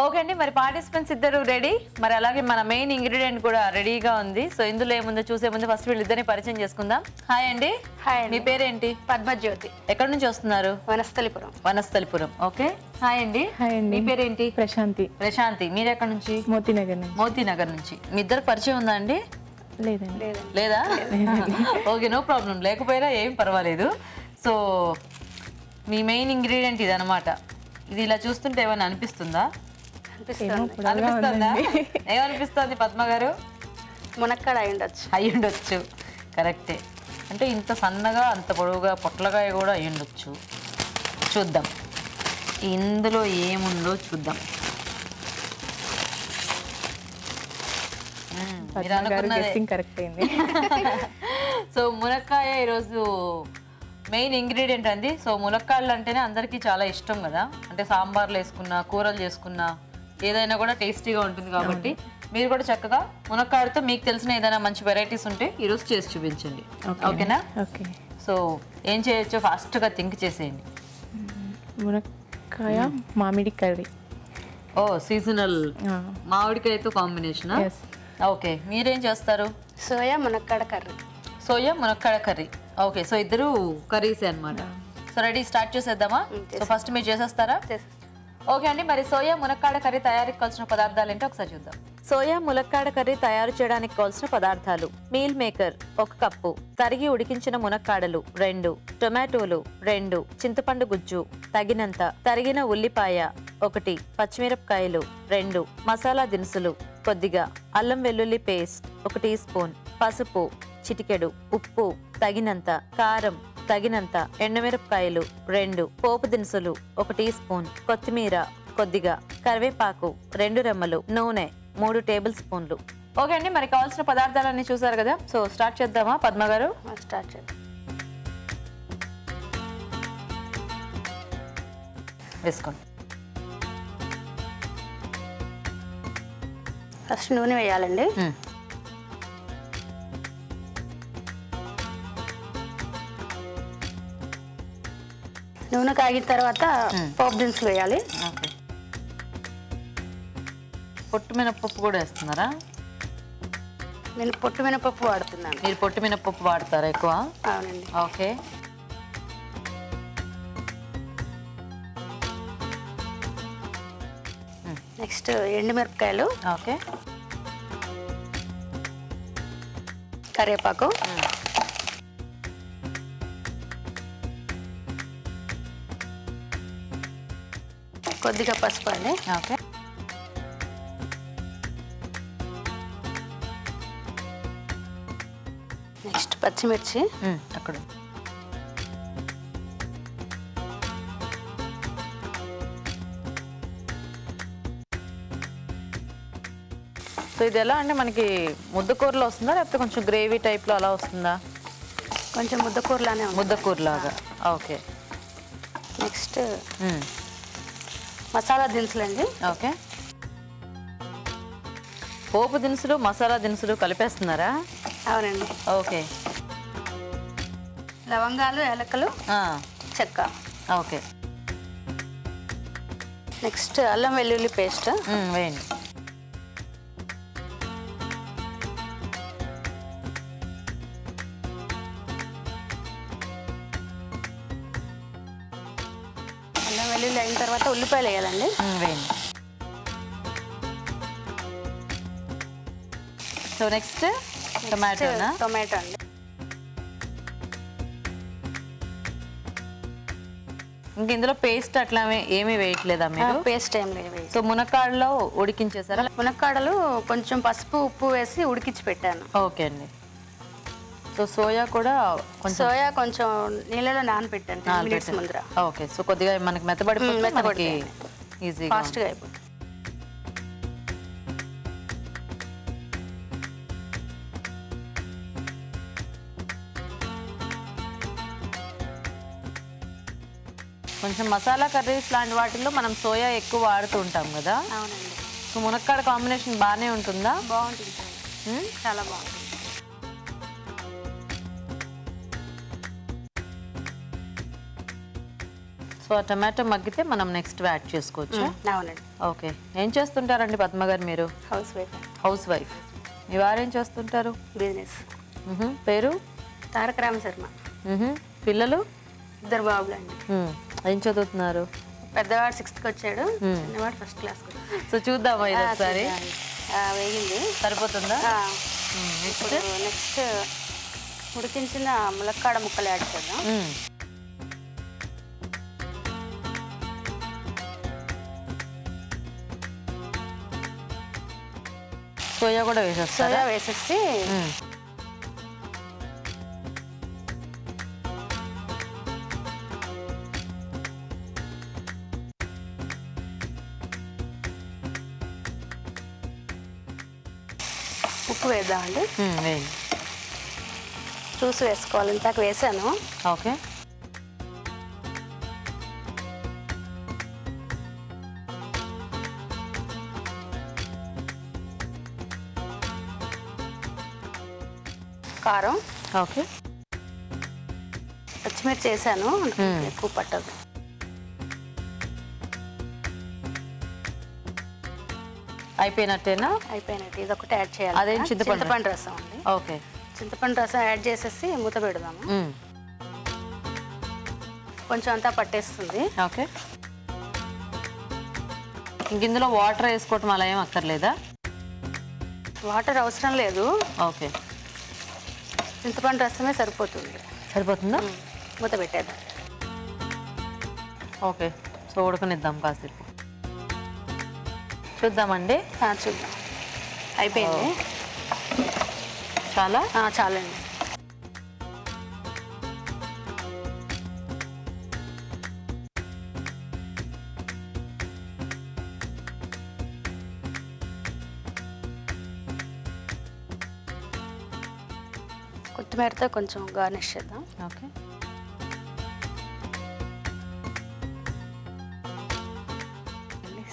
Okay అండి, మరి participants ఇద్దరు రెడీ, మరి అలాగే మన మెయిన్ ఇంగ్రీడియంట్ కూడా రెడీగా ఉంది. సో ఇందులో ఏముందో చూసే ముందు ఫస్ట్ వీళ్ళిద్దరిని పరిచయం చేసుకుందాం. హాయ్ అండి. హాయ్ అండి. మీ పేరేంటి? పద్మజ్యోతి. ఎక్కడి నుంచి వస్తున్నారు? వనస్థలిపురం. వనస్థలిపురం. ఓకే. హాయ్ అండి. హాయ్ అండి. మీ పేరేంటి? ప్రశాంతి. ప్రశాంతి. మీరు ఎక్కడి నుంచి? మోతీనగర్ నుంచి. మోతీనగర్ నుంచి. మీ ఇద్దరు పరిచయం ఉందా అండి? లేదండి. లేదా? Okay, no problem. లేకపోయినా ఏం పర్వాలేదు. సో మీ మెయిన్ ఇంగ్రీడియంట్ ఇది అనమాట. ఇది ఇలా చూస్తుంటే ఏమైనా అనిపిస్తుందా? అనిపిస్తుందా? ఏమనిపిస్తుంది పద్మ గారు? మునక్కాడ అయి ఉండొచ్చు. కరెక్టే. అంటే ఇంత సన్నగా అంత పొడవుగా పొట్లగా కూడా అయి ఉండొచ్చు. చూద్దాం ఇందులో ఏముందో చూద్దాం. కరెక్ట్ అయింది. సో మునక్కాయ ఈరోజు మెయిన్ ఇంగ్రీడియంట్ అండి. సో మునక్కాయలు అంటేనే అందరికీ చాలా ఇష్టం కదా. అంటే సాంబార్లు వేసుకున్నా, కూరలు చేసుకున్నా, ఏదైనా కూడా టేస్టీగా ఉంటుంది. కాబట్టి మీరు కూడా చక్కగా మునక్కాయలతో మీకు తెలిసిన ఏదైనా మంచి వెరైటీస్ ఉంటే ఈరోజు చేసి చూపించండి. ఓకేనా? ఓకే. సో ఏం చేయొచ్చో ఫాస్ట్గా థింక్ చేసేయండి. మునక్కాయ మామిడి కర్రీ. ఓ, సీజనల్ మామిడికాయతో కాంబినేషన్. ఓకే. మీరేం చేస్తారు? సోయా మునక్కాడ కర్రీ. సోయా మునక్కాడ కర్రీ. ఓకే. సో ఇద్దరు కర్రీసే అనమాట. సో రెడీ, స్టార్ట్ చేసేద్దామా? సో ఫస్ట్ మీరు చేసేస్తారా? ఓకే అండి, మరి సోయా మునక్కాడ కర్రీ తయారీకి కావాల్సిన పదార్థాలు ఏంటో ఒకసారి చూద్దాం. సోయా మునక్కాడ కర్రీ తయారు చేయడానికి కావాల్సిన పదార్థాలు: మీల్ మేకర్ 1 కప్పు, తరిగి ఉడికించిన మునక్కాడలు 2, టొమాటోలు 2, చింతపండు గుజ్జు తగినంత, తరిగిన ఉల్లిపాయ 1, పచ్చిమిరపకాయలు 2, మసాలా దినుసులు కొద్దిగా, అల్లం వెల్లుల్లి పేస్ట్ 1 టీ స్పూన్, పసుపు చిటికెడు, ఉప్పు తగినంత, కారం తగినంత, ఎండుమిరపకాయలు 2, పోపు దినుసులు 1 టీ స్పూన్, కొత్తిమీర కొద్దిగా, కరివేపాకు 2 రెమ్మలు, నూనె 3 టేబుల్ స్పూన్లు. ఓకే అండి, మరి కావాల్సిన పదార్థాలన్నీ చూసారు కదా. సో స్టార్ట్ చేద్దామా పద్మ గారు? స్టార్ట్ చేద్దాం. వేసుకోండి. ఫస్ట్ నూనె వేయాలండి. నూనె కాగిన తర్వాత పోపు దినుసులు వేయాలి. ఓకే. పొట్టు మినపప్పు కూడా వేస్తున్నారా? నేను పొట్టు మినపప్పు వాడుతున్నాను. మీరు పొట్టు మినపప్పు వాడతారా ఎక్కువ? అవునండి. ఓకే. నెక్స్ట్ ఎండుమిరపకాయలు. ఓకే. కరివేపాకు, కొద్దిగా పసుపు అండి. ఓకే. నెక్స్ట్ పచ్చిమిర్చి. అక్కడ సో ఇది ఎలా అంటే మనకి ముద్దకూరలో వస్తుందా, లేకపోతే కొంచెం గ్రేవీ టైప్లో అలా వస్తుందా? కొంచెం ముద్దకూరలానే ఉంది. ముద్దకూరలాగా. ఓకే. నెక్స్ట్ మసాలా దినుసులు అండి. ఓకే. పోపు దినుసులు, మసాలా దినుసులు కలిపేస్తున్నారా? అవునండి. ఓకే. లవంగాలు, యాలకులు, చెక్క. ఓకే. నెక్స్ట్ అల్లం వెల్లుల్లి పేస్ట్ వేయండి. అల్లం వెల్లుల్లి అయిన తర్వాత ఉల్లిపాయలు వేయాలండి. వేయండి. సో నెక్స్ట్ టొమాటో అండి. ఇంక ఇందులో పేస్ట్ అట్లా ఏమీ వేయట్లేదా మీరు? పేస్ట్ ఏం లేదు. సో మునక్కాడలో ఉడికించేసారా? మునక్కాడలు కొంచెం పసుపు ఉప్పు వేసి ఉడికించి పెట్టాను. ఓకే అండి. సో సోయా కూడా కొంచెం నీళ్ళలో నానబెట్టాను 10 మినిట్స్ ముందర. ఓకే. సో కొద్దిగా మనకి మెత్తబడిపోతే ఈజీగా ఫాస్ట్గా అయిపోతుంది. కొంచెం మసాలా కర్రీస్ లాంటి వాటిల్లో మనం సోయా ఎక్కువ వాడుతూ ఉంటాం కదా. అవునండి. సో మునక్కాడ కాంబినేషన్ బాగానే ఉంటుందా? బాగుంటుంది, చాలా బాగుంటుంది. సో ఆ టమాటో మగ్గితే మనం నెక్స్ట్ యాడ్ చేసుకోవచ్చు. అవునండి. ఓకే. ఏం చేస్తుంటారండి పద్మ గారు మీరు? Housewife. Housewife. మీ వారు ఏం చేస్తుంటారు? బిజినెస్. పేరు? తారక రామ శర్మ. పిల్లలు? 2 బాబులు అండి. ఏం చదువుతున్నారు? పెద్దవాడు 6th వచ్చాడు, చిన్నవాడు 1st క్లాస్. సో చూద్దామా ఇది ఒకసారి? వేగింది. సరిపోతుందా? ఇప్పుడు నెక్స్ట్ ఉడికించిన ములక్కాడ ముక్కలు యాడ్ చేద్దాం. సోయా కూడా వేసేస్తారా? సోయా వేసేసి ఉప్పు వేద్దామండి. వేయండి. చూసి వేసుకోవాలి. ఇంతాక వేసాను. ఓకే. కారం. ఓకే. పచ్చిమిర్చి వేసాను, ఎక్కువ పట్టదు. అయిపోయినట్టేనా? అయిపోయినట్టు. ఇది ఒకటి యాడ్ చేయాలి. అదేం చింతపండు రసం అండి. ఓకే. చింతపండు రసం యాడ్ చేసేసి మూత పెడదాము. కొంచెం అంతా పట్టేస్తుంది. ఓకే. ఇంక ఇందులో వాటర్ వేసుకోవటం అలా ఏం అక్కర్లేదా? వాటర్ అవసరం లేదు. ఓకే. చింతపండు రసమే సరిపోతుంది. సరిపోతుందా? మూత పెట్టేద్దాం. ఓకే. సో ఉడకనిద్దాం కాసేపు. చూద్దామండి. చూద్దాం. అయిపోయింది. చాలా చాలండి. కొత్తిమీరతో కొంచెం గార్నిష్ చేద్దాం. ఓకే.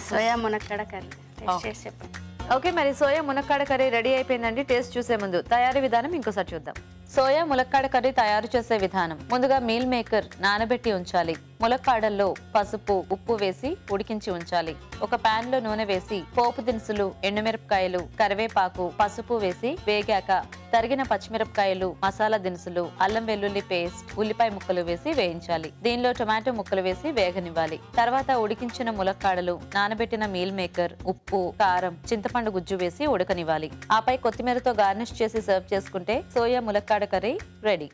సోయా మునక్కాడ కర్రీ టేస్ట్ చేసి చెప్పండి. ఓకే, మరి సోయా మునక్కాడ కర్రీ రెడీ అయిపోయిందండి. టేస్ట్ చూసే ముందు తయారీ విధానం ఇంకోసారి చూద్దాం. సోయా ములక్కాడ కర్రీ తయారు చేసే విధానం. ముందుగా మీల్ మేకర్ నానబెట్టి ఉంచాలి. ములక్కాడల్లో పసుపు, ఉప్పు వేసి ఉడికించి ఉంచాలి. ఒక పాన్ లో నూనె వేసి పోపు దినుసులు, ఎండుమిరపకాయలు, కరివేపాకు, పసుపు వేసి వేగాక తరిగిన పచ్చిమిరపకాయలు, మసాలా దినుసులు, అల్లం వెల్లుల్లి పేస్ట్, ఉల్లిపాయ ముక్కలు వేసి వేయించాలి. దీనిలో టొమాటో ముక్కలు వేసి వేగనివ్వాలి. తర్వాత ఉడికించిన ములక్కాడలు, నానబెట్టిన మీల్ మేకర్, ఉప్పు, కారం, చింతపండు గుజ్జు వేసి ఉడకనివ్వాలి. ఆపై కొత్తిమీరతో గార్నిష్ చేసి సర్వ్ చేసుకుంటే సోయా ములక్కాడ కర్రీ రెడీ.